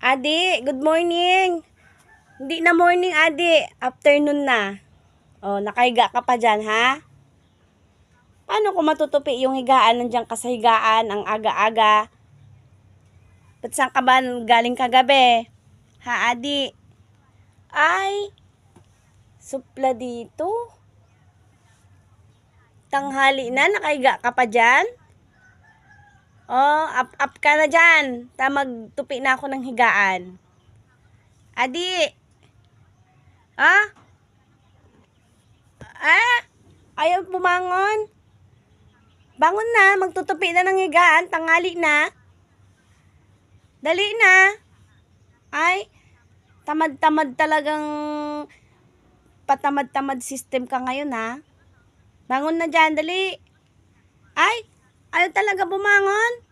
Adi, good morning. Hindi na morning, Adi. Afternoon na. Oh, nakahiga ka pa dyan, ha? Paano ko matutupi yung higaan? Nandiyan ka sa higaan, ang aga-aga. Ba't saan ka ba galing kagabi? Ha, Adi? Ay, supla dito. Tanghali na, nakahiga ka pa dyan? Oh, up ka na dyan. Magtupi na ako ng higaan. Adi! Ah? Ayaw bumangon? Bangon na, magtutupi na ng higaan, tanghali na. Dali na. Ay, tamad-tamad talagang patamad-tamad system ka ngayon, ha? Bangon na dyan, dali. Ay, ayaw talaga bumangon.